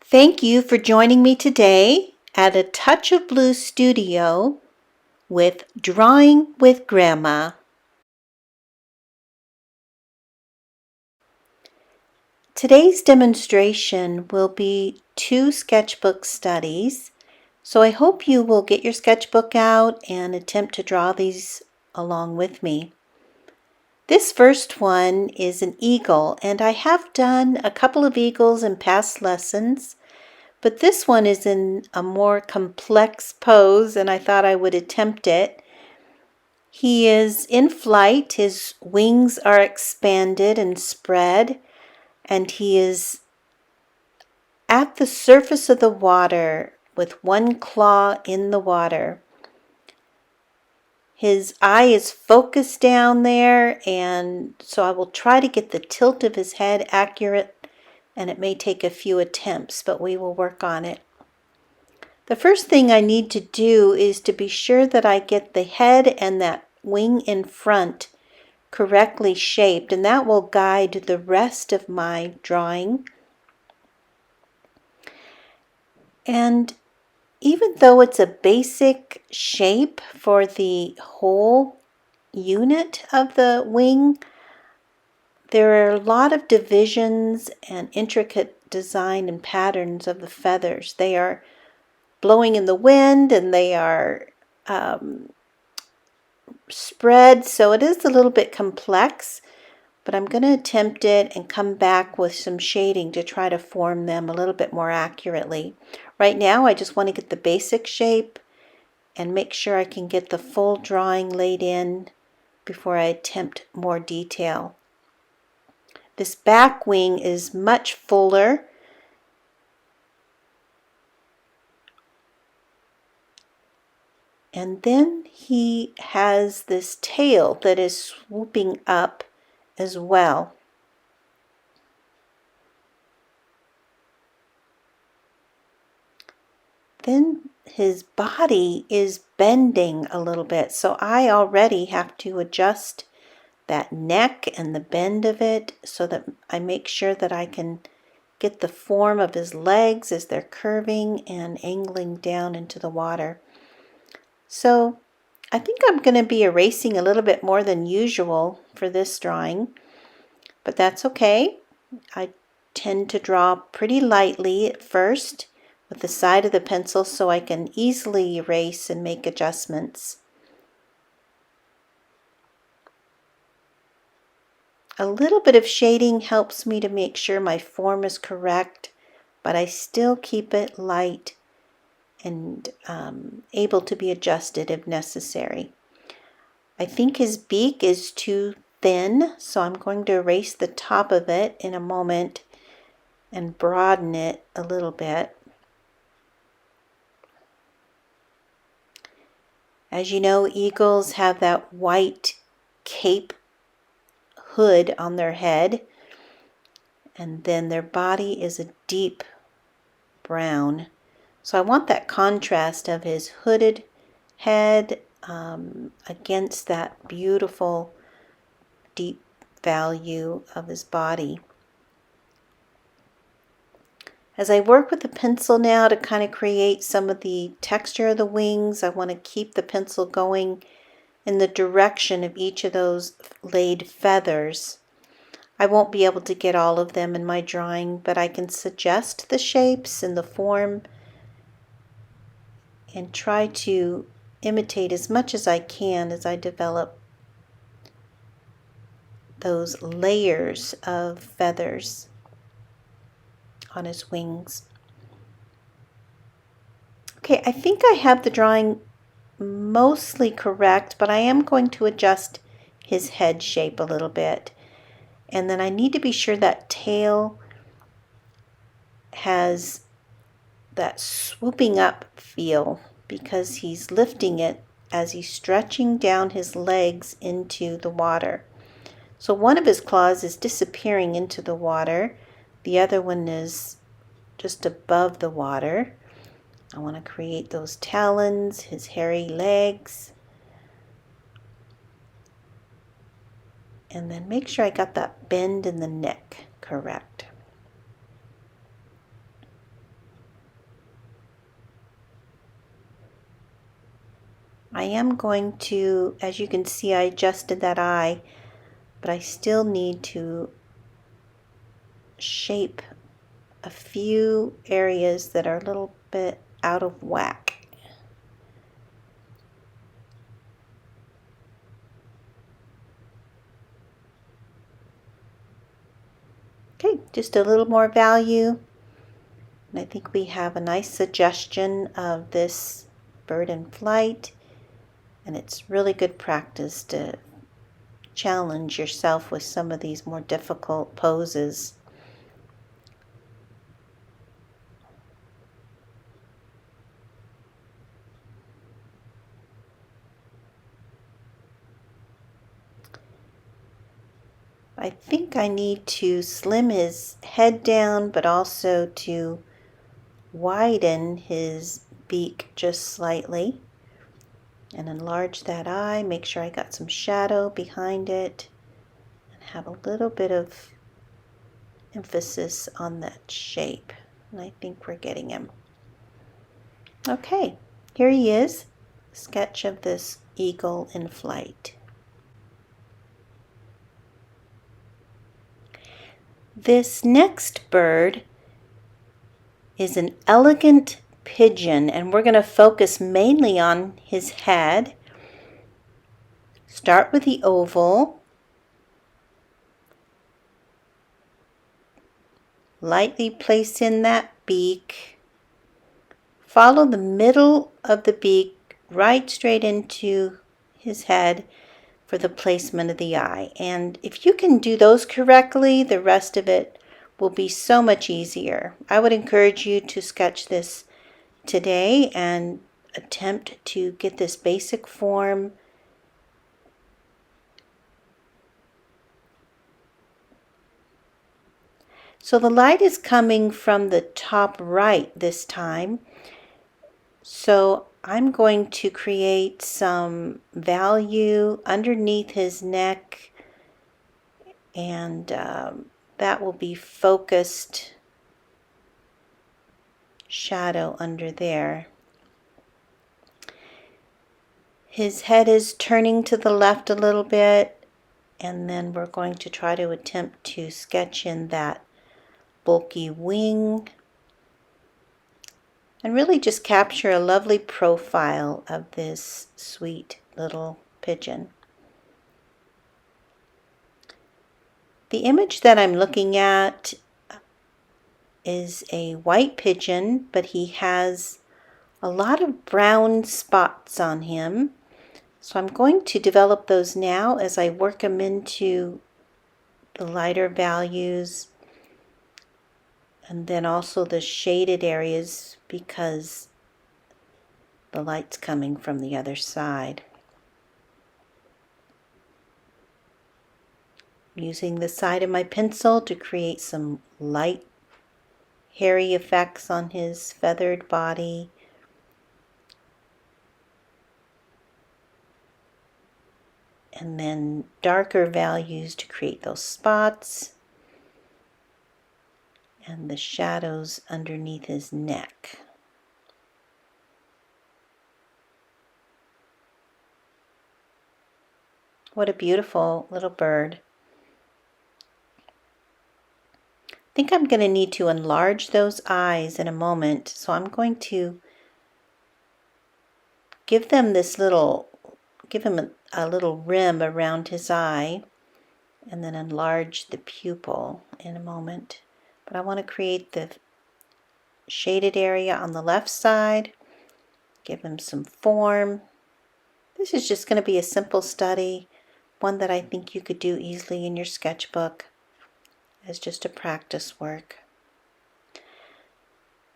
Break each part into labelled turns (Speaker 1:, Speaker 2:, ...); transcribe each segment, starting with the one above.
Speaker 1: Thank you for joining me today at A Touch of Blue Studio with Drawing with Grandma. Today's demonstration will be 2 sketchbook studies, so I hope you will get your sketchbook out and attempt to draw these along with me. This first one is an eagle, and I have done a couple of eagles in past lessons. But this one is in a more complex pose, and I thought I would attempt it. He is in flight, his wings are expanded and spread, and he is at the surface of the water with one claw in the water. His eye is focused down there, and so I will try to get the tilt of his head accurate, and it may take a few attempts, but we will work on it. The first thing I need to do is to be sure that I get the head and that wing in front correctly shaped, and that will guide the rest of my drawing. And even though it's a basic shape for the whole unit of the wing, there are a lot of divisions and intricate design and patterns of the feathers. They are blowing in the wind, and they are spread, so it is a little bit complex, but I'm going to attempt it and come back with some shading to try to form them a little bit more accurately. Right now I just want to get the basic shape and make sure I can get the full drawing laid in before I attempt more detail. This back wing is much fuller, and then he has this tail that is swooping up as well. Then his body is bending a little bit, so I already have to adjust that neck and the bend of it so that I make sure that I can get the form of his legs as they're curving and angling down into the water. So I think I'm going to be erasing a little bit more than usual for this drawing, but that's okay. I tend to draw pretty lightly at first with the side of the pencil so I can easily erase and make adjustments. A little bit of shading helps me to make sure my form is correct, but I still keep it light and able to be adjusted if necessary. I think his beak is too thin, so I'm going to erase the top of it in a moment and broaden it a little bit. As you know, eagles have that white cape hood on their head, and then their body is a deep brown. So I want that contrast of his hooded head against that beautiful deep value of his body. As I work with the pencil now to kind of create some of the texture of the wings, I want to keep the pencil going in the direction of each of those laid feathers. I won't be able to get all of them in my drawing, but I can suggest the shapes and the form and try to imitate as much as I can as I develop those layers of feathers on his wings. Okay, I think I have the drawing mostly correct, but I am going to adjust his head shape a little bit. And then I need to be sure that tail has that swooping up feel because he's lifting it as he's stretching down his legs into the water. So one of his claws is disappearing into the water. The other one is just above the water. I want to create those talons, his hairy legs. And then make sure I got that bend in the neck correct. I am going to, as you can see, I adjusted that eye, but I still need to shape a few areas that are a little bit out of whack. Okay, just a little more value. And I think we have a nice suggestion of this bird in flight. And it's really good practice to challenge yourself with some of these more difficult poses. I think I need to slim his head down, but also to widen his beak just slightly and enlarge that eye. Make sure I got some shadow behind it and have a little bit of emphasis on that shape. And I think we're getting him. Okay, here he is. Sketch of this eagle in flight. This next bird is an elegant pigeon, and we're going to focus mainly on his head. Start with the oval. Lightly place in that beak. Follow the middle of the beak right straight into his head for the placement of the eye. And if you can do those correctly, the rest of it will be so much easier. I would encourage you to sketch this today and attempt to get this basic form. So the light is coming from the top right this time. So I'm going to create some value underneath his neck, and that will be focused shadow under there. His head is turning to the left a little bit, and then we're going to try to attempt to sketch in that bulky wing and really just capture a lovely profile of this sweet little pigeon. The image that I'm looking at is a white pigeon, but he has a lot of brown spots on him. So I'm going to develop those now as I work them into the lighter values and then also the shaded areas because the light's coming from the other side. Using the side of my pencil to create some light hairy effects on his feathered body. And then darker values to create those spots and the shadows underneath his neck. What a beautiful little bird. I think I'm going to need to enlarge those eyes in a moment, so I'm going to give him a little rim around his eye and then enlarge the pupil in a moment. But I want to create the shaded area on the left side, give him some form. This is just going to be a simple study, one that I think you could do easily in your sketchbook as just a practice work.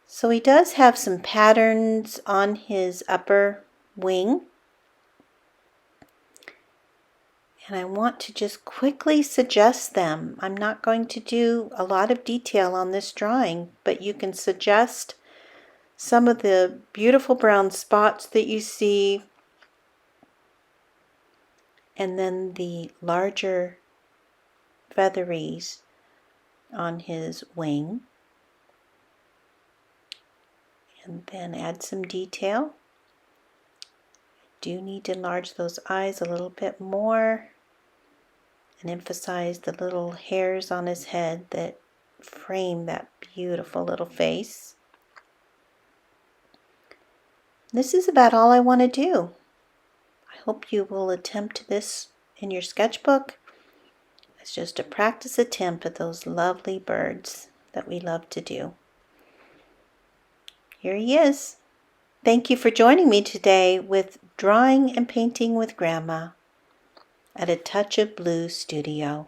Speaker 1: So he does have some patterns on his upper wing. And I want to just quickly suggest them. I'm not going to do a lot of detail on this drawing, but you can suggest some of the beautiful brown spots that you see, and then the larger featheries on his wing. And then add some detail. do need to enlarge those eyes a little bit more and emphasize the little hairs on his head that frame that beautiful little face. This is about all I want to do. I hope you will attempt this in your sketchbook. It's just a practice attempt at those lovely birds that we love to do. Here he is. Thank you for joining me today with Drawing and Painting with Grandma at A Touch of Blue Studio.